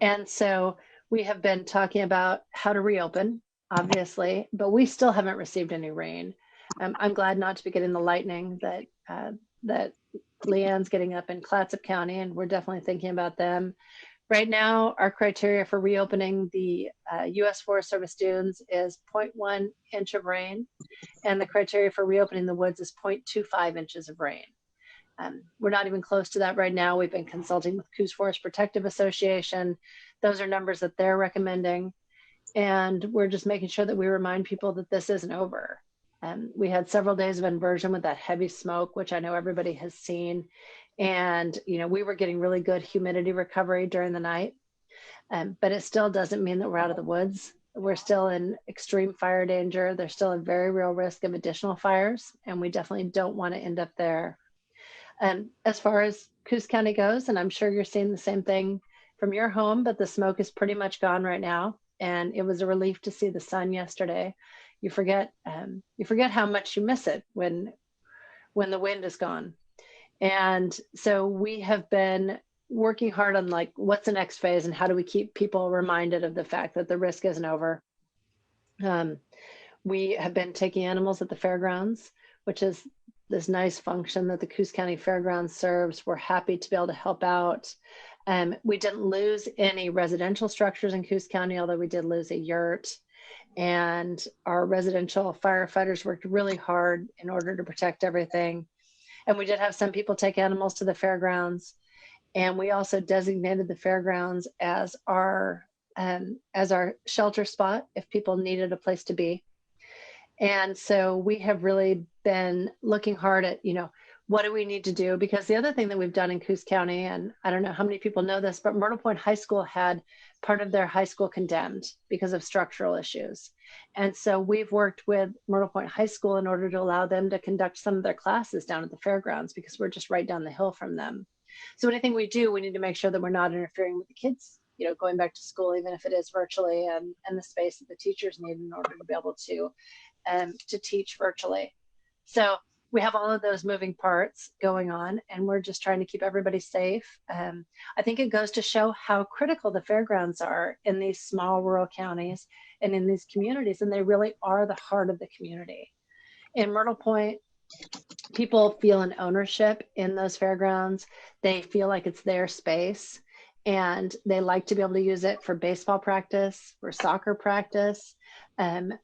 And so we have been talking about how to reopen, obviously, but we still haven't received any rain. I'm glad not to be getting the lightning that Leanne's getting up in Clatsop County, and we're definitely thinking about them. Right now, our criteria for reopening the U.S. Forest Service dunes is 0.1 inch of rain, and the criteria for reopening the woods is 0.25 inches of rain. We're not even close to that right now. We've been consulting with Coos Forest Protective Association. Those are numbers that they're recommending. And we're just making sure that we remind people that this isn't over. We had several days of inversion with that heavy smoke, which I know everybody has seen. And, we were getting really good humidity recovery during the night. But it still doesn't mean that we're out of the woods. We're still in extreme fire danger. There's still a very real risk of additional fires. And we definitely don't want to end up there. As far as Coos County goes, and I'm sure you're seeing the same thing from your home, but the smoke is pretty much gone right now. And it was a relief to see the sun yesterday. You forget how much you miss it when the wind is gone. And so we have been working hard on like, what's the next phase and how do we keep people reminded of the fact that the risk isn't over. We have been taking animals at the fairgrounds, which is this nice function that the Coos County Fairgrounds serves. We're happy to be able to help out. We didn't lose any residential structures in Coos County, although we did lose a yurt. And our residential firefighters worked really hard in order to protect everything. And we did have some people take animals to the fairgrounds. And we also designated the fairgrounds as our shelter spot if people needed a place to be. And so we have really been looking hard at, what do we need to do? Because the other thing that we've done in Coos County, and I don't know how many people know this, but Myrtle Point High School had part of their high school condemned because of structural issues. And so we've worked with Myrtle Point High School in order to allow them to conduct some of their classes down at the fairgrounds because we're just right down the hill from them. So anything we do, we need to make sure that we're not interfering with the kids, going back to school, even if it is virtually, and the space that the teachers need in order to be able to teach virtually. So we have all of those moving parts going on, and we're just trying to keep everybody safe. I think it goes to show how critical the fairgrounds are in these small rural counties and in these communities, and they really are the heart of the community. In Myrtle Point, people feel an ownership in those fairgrounds. They feel like it's their space, and they like to be able to use it for baseball practice, for soccer practice,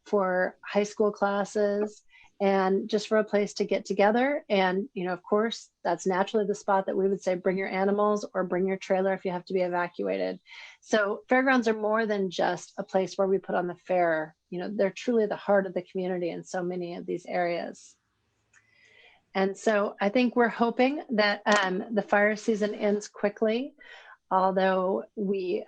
for high school classes, and just for a place to get together. And, of course, that's naturally the spot that we would say, bring your animals or bring your trailer if you have to be evacuated. So fairgrounds are more than just a place where we put on the fair. They're truly the heart of the community in so many of these areas. And so I think we're hoping that the fire season ends quickly, although we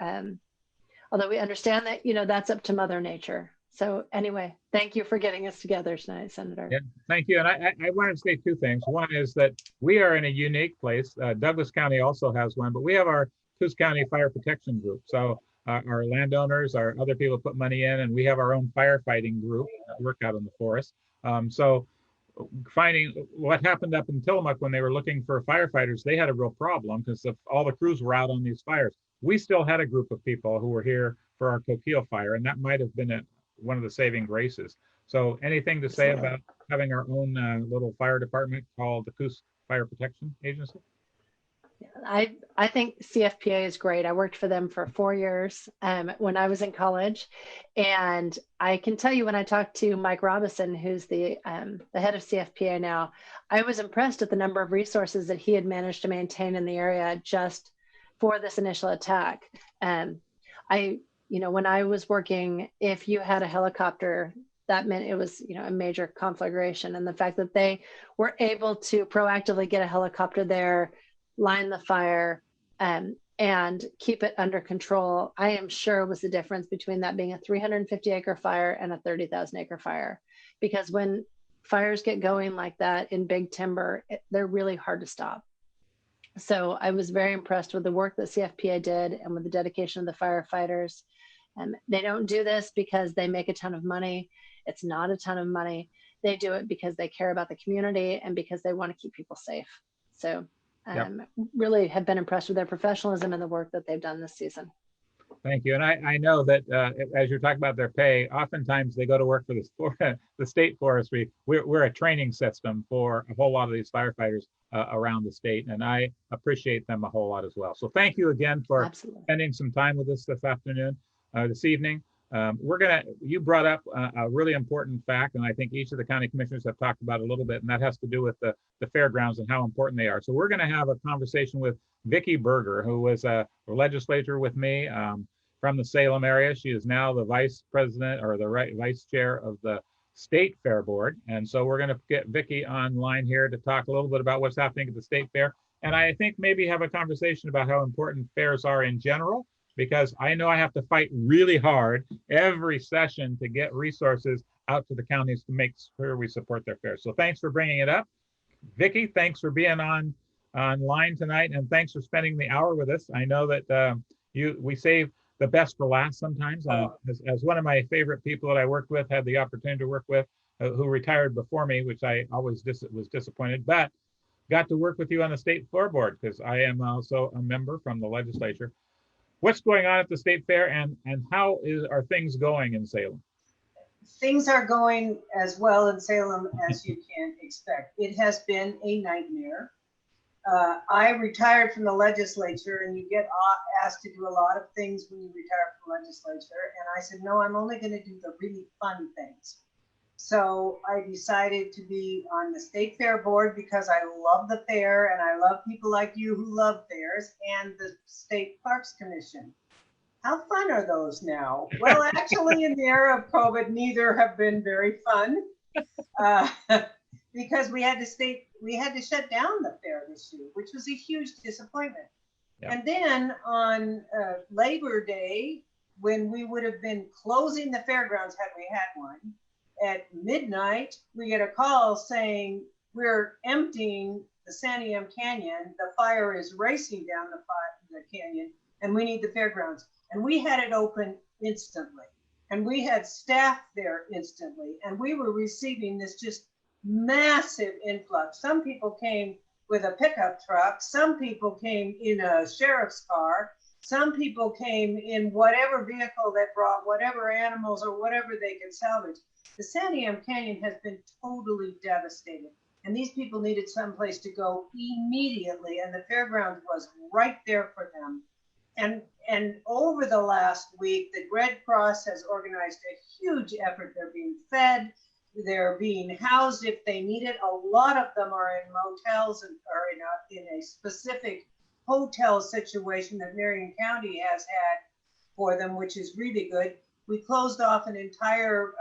understand that, that's up to Mother Nature. So anyway, thank you for getting us together tonight, Senator. Yeah, thank you. And I wanted to say two things. One is that we are in a unique place. Douglas County also has one, but we have our Coos County Fire Protection Group. So our landowners, our other people put money in, and we have our own firefighting group that work out in the forest. So finding what happened up in Tillamook when they were looking for firefighters, they had a real problem because all the crews were out on these fires. We still had a group of people who were here for our Coquille fire, and that might have been one of the saving graces. So anything to say about having our own little fire department called the Coos Fire Protection Agency? I think CFPA is great. I worked for them for 4 years when I was in college. And I can tell you, when I talked to Mike Robison, who's the head of CFPA now, I was impressed at the number of resources that he had managed to maintain in the area just for this initial attack. When I was working, if you had a helicopter, that meant it was, a major conflagration. And the fact that they were able to proactively get a helicopter there, line the fire, and keep it under control, I am sure was the difference between that being a 350-acre fire and a 30,000-acre fire. Because when fires get going like that in big timber, they're really hard to stop. So I was very impressed with the work that CFPA did and with the dedication of the firefighters. They don't do this because they make a ton of money. It's not a ton of money. They do it because they care about the community and because they want to keep people safe. So really have been impressed with their professionalism and the work that they've done this season. Thank you. And I know that as you're talking about their pay, oftentimes they go to work for the state forestry. We're a training system for a whole lot of these firefighters around the state, and I appreciate them a whole lot as well. So thank you again for Absolutely. spending some time with us this evening. You brought up a really important fact, and I think each of the county commissioners have talked about it a little bit, and that has to do with the fairgrounds and how important they are. So we're going to have a conversation with Vicki Berger, who was a legislator with me from the Salem area. She is now the vice president or the vice chair of the State Fair Board. And so we're going to get Vicki online here to talk a little bit about what's happening at the State Fair. And I think maybe have a conversation about how important fairs are in general, because I know I have to fight really hard every session to get resources out to the counties to make sure we support their fairs. So thanks for bringing it up. Vicki, thanks for being online tonight, and thanks for spending the hour with us. I know that we save the best for last sometimes. As one of my favorite people that I worked with, had the opportunity to work with, who retired before me, which I always was disappointed, but got to work with you on the state floor board because I am also a member from the legislature. What's going on at the state fair, and how are things going in Salem? Things are going as well in Salem as you can expect. It has been a nightmare. I retired from the legislature, and you get asked to do a lot of things when you retire from the legislature. And I said, no, I'm only going to do the really fun things. So I decided to be on the State Fair Board because I love the fair, and I love people like you who love fairs, and the State Parks Commission. How fun are those now? Well, actually, in the era of COVID, neither have been very fun because we had to shut down the fair this year, which was a huge disappointment. Yeah. And then on Labor Day, when we would have been closing the fairgrounds had we had one, at midnight, we get a call saying we're emptying the Santiam Canyon. The fire is racing down the canyon, and we need the fairgrounds. And we had it open instantly, and we had staff there instantly, and we were receiving this just massive influx. Some people came with a pickup truck, some people came in a sheriff's car, some people came in whatever vehicle that brought whatever animals or whatever they could salvage. The Santiam Canyon has been totally devastated, and these people needed someplace to go immediately, and the fairground was right there for them. And over the last week, the Red Cross has organized a huge effort. They're being fed, they're being housed if they need it. A lot of them are in motels and are in a specific hotel situation that Marion County has had for them, which is really good. We closed off an entire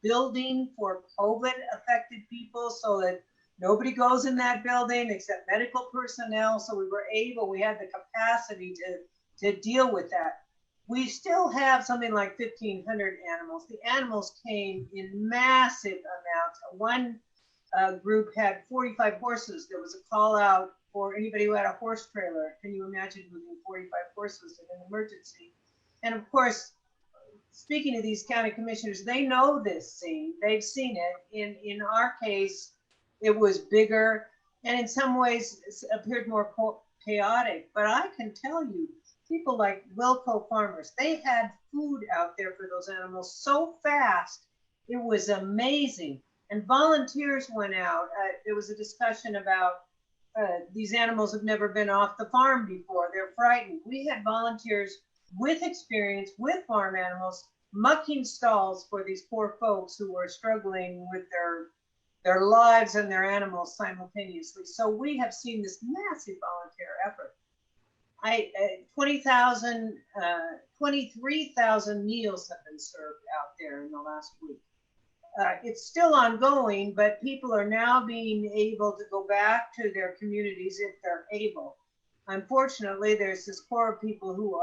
building for COVID affected people so that nobody goes in that building except medical personnel. So we had the capacity to deal with that. We still have something like 1,500 animals. The animals came in massive amounts. One group had 45 horses. There was a call out for anybody who had a horse trailer. Can you imagine moving 45 horses in an emergency? And of course, speaking to these county commissioners, they know this scene. They've seen it. In our case, it was bigger and in some ways appeared more chaotic. But I can tell you, people like Wilco farmers, they had food out there for those animals so fast. It was amazing. And volunteers went out. There was a discussion about these animals have never been off the farm before. They're frightened. We had volunteers with experience with farm animals mucking stalls for these poor folks who were struggling with their lives and their animals simultaneously. So we have seen this massive volunteer effort. 23,000 meals have been served out there in the last week. It's still ongoing, but people are now being able to go back to their communities if they're able. Unfortunately, there's this core of people who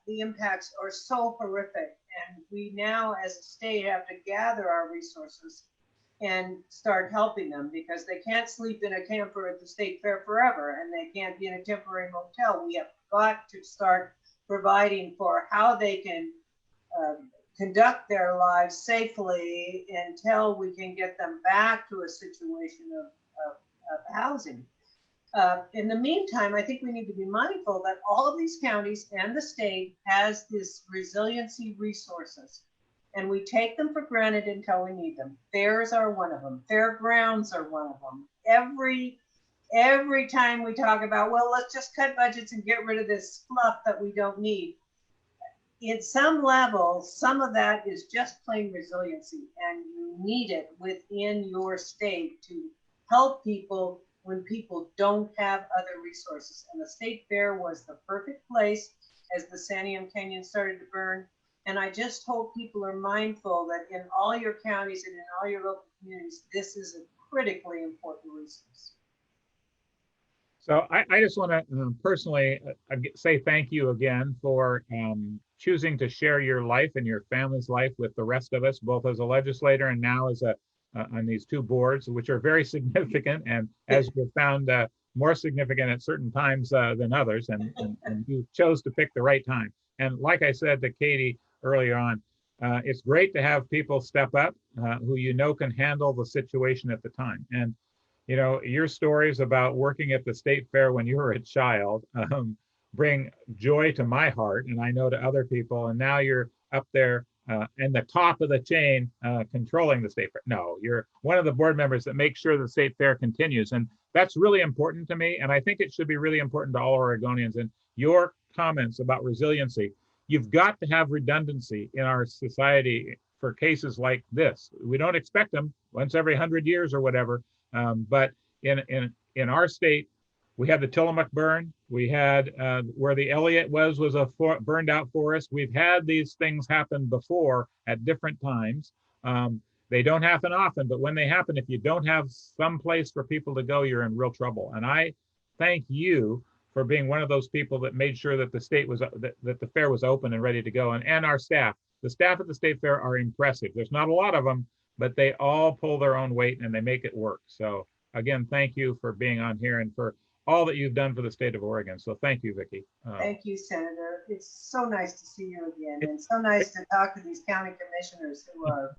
the impacts are so horrific, and we now as a state have to gather our resources and start helping them because they can't sleep in a camper at the state fair forever, and they can't be in a temporary motel. We have got to start providing for how they can conduct their lives safely until we can get them back to a situation of housing. In the meantime, I think we need to be mindful that all of these counties and the state has this resiliency resources, and we take them for granted until we need them. Fairs are one of them. Fairgrounds are one of them. Every time we talk about, well, let's just cut budgets and get rid of this fluff that we don't need. At some level, some of that is just plain resiliency, and you need it within your state to help people when people don't have other resources. And the state fair was the perfect place as the Santiam Canyon started to burn. And I just hope people are mindful that in all your counties and in all your local communities, this is a critically important resource. So I just want to personally say thank you again for choosing to share your life and your family's life with the rest of us, both as a legislator and now as on these two boards, which are very significant, and as we've found more significant at certain times than others, and you chose to pick the right time. And like I said to Katie earlier on, it's great to have people step up who you know can handle the situation at the time. And you know, your stories about working at the state fair when you were a child bring joy to my heart, and I know to other people. And now you're up there in the top of the chain controlling the state fair. No, you're one of the board members that makes sure the state fair continues. And that's really important to me. And I think it should be really important to all Oregonians. And your comments about resiliency, you've got to have redundancy in our society for cases like this. We don't expect them once every 100 years or whatever. But in our state, we had the Tillamook burn. We had where the Elliott was a burned out forest. We've had these things happen before at different times. They don't happen often, but when they happen, if you don't have some place for people to go, you're in real trouble. And I thank you for being one of those people that made sure that the state was that the fair was open and ready to go. And our staff, the staff at the state fair are impressive. There's not a lot of them, but they all pull their own weight and they make it work. So again, thank you for being on here and for all that you've done for the state of Oregon. So thank you, Vicki. Thank you, Senator. It's so nice to see you again, and so nice to talk to these county commissioners who are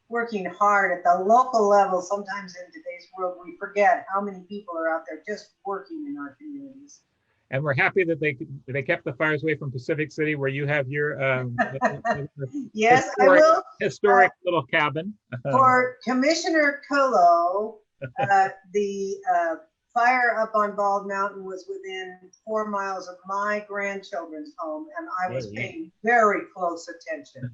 working hard at the local level. Sometimes in today's world, we forget how many people are out there just working in our communities. And we're happy that they kept the fires away from Pacific City, where you have your yes, I will. Historic little cabin. For Commissioner Colo, the fire up on Bald Mountain was within 4 miles of my grandchildren's home, and I was paying very close attention.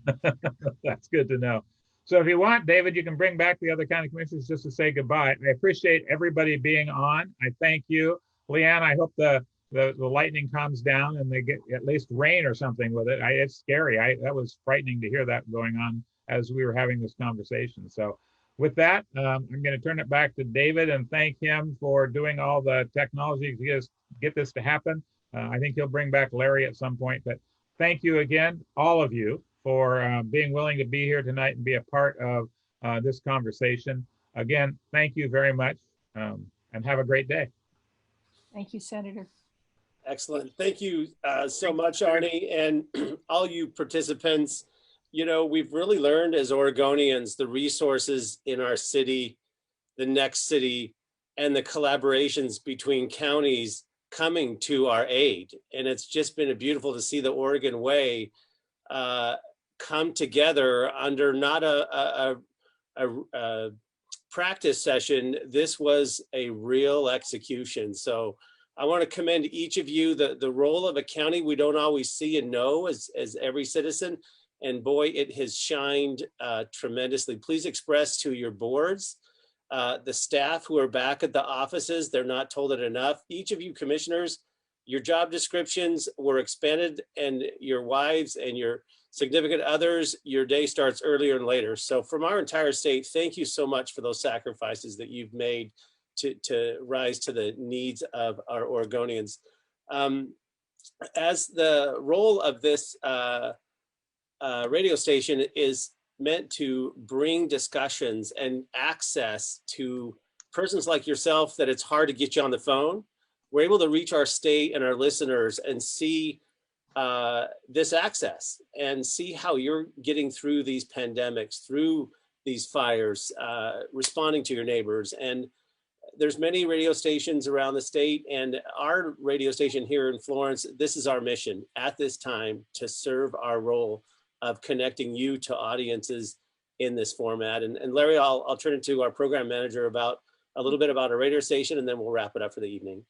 That's good to know. So if you want, David, you can bring back the other county commissioners just to say goodbye. I appreciate everybody being on. I thank you. Leanne, I hope the lightning calms down and they get at least rain or something with it. It's scary. That was frightening to hear that going on as we were having this conversation. So with that, I'm going to turn it back to David and thank him for doing all the technology to get this to happen. I think he'll bring back Larry at some point, but thank you again, all of you, for being willing to be here tonight and be a part of this conversation. Again, thank you very much and have a great day. Thank you, Senator. Excellent. Thank you so much, Arnie, and all you participants. You know, we've really learned as Oregonians the resources in our city, the next city, and the collaborations between counties coming to our aid. And it's just been beautiful to see the Oregon Way come together under not a practice session. This was a real execution. So I want to commend each of you. The role of a county we don't always see and know as every citizen. And boy, it has shined tremendously. Please express to your boards, the staff who are back at the offices, they're not told it enough. Each of you commissioners, your job descriptions were expanded, and your wives and your significant others, your day starts earlier and later. So from our entire state, thank you so much for those sacrifices that you've made to rise to the needs of our Oregonians. As the role of this radio station is meant to bring discussions and access to persons like yourself that it's hard to get you on the phone, we're able to reach our state and our listeners and see this access and see how you're getting through these pandemics, through these fires, responding to your neighbors. And there's many radio stations around the state, and our radio station here in Florence, this is our mission at this time, to serve our role of connecting you to audiences in this format. And Larry, I'll turn it to our program manager about a little bit about our radio station, and then we'll wrap it up for the evening.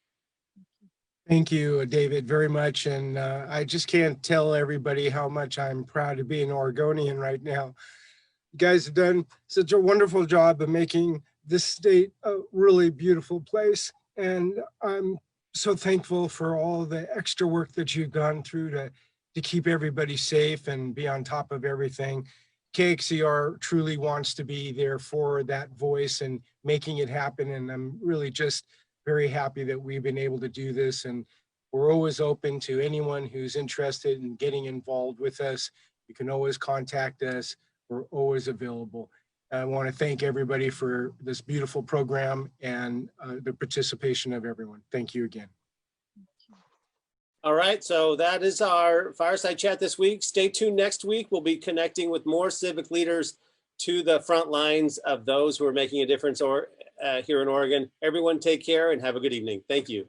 Thank you, David, very much. And I just can't tell everybody how much I'm proud to be an Oregonian right now. You guys have done such a wonderful job of making this state a really beautiful place. And I'm so thankful for all the extra work that you've gone through to keep everybody safe and be on top of everything. KXCR truly wants to be there for that voice and making it happen. And I'm really just very happy that we've been able to do this. And we're always open to anyone who's interested in getting involved with us. You can always contact us. We're always available. I want to thank everybody for this beautiful program and the participation of everyone. Thank you again. All right, so that is our Fireside Chat this week. Stay tuned next week. We'll be connecting with more civic leaders to the front lines of those who are making a difference here in Oregon. Everyone take care and have a good evening. Thank you.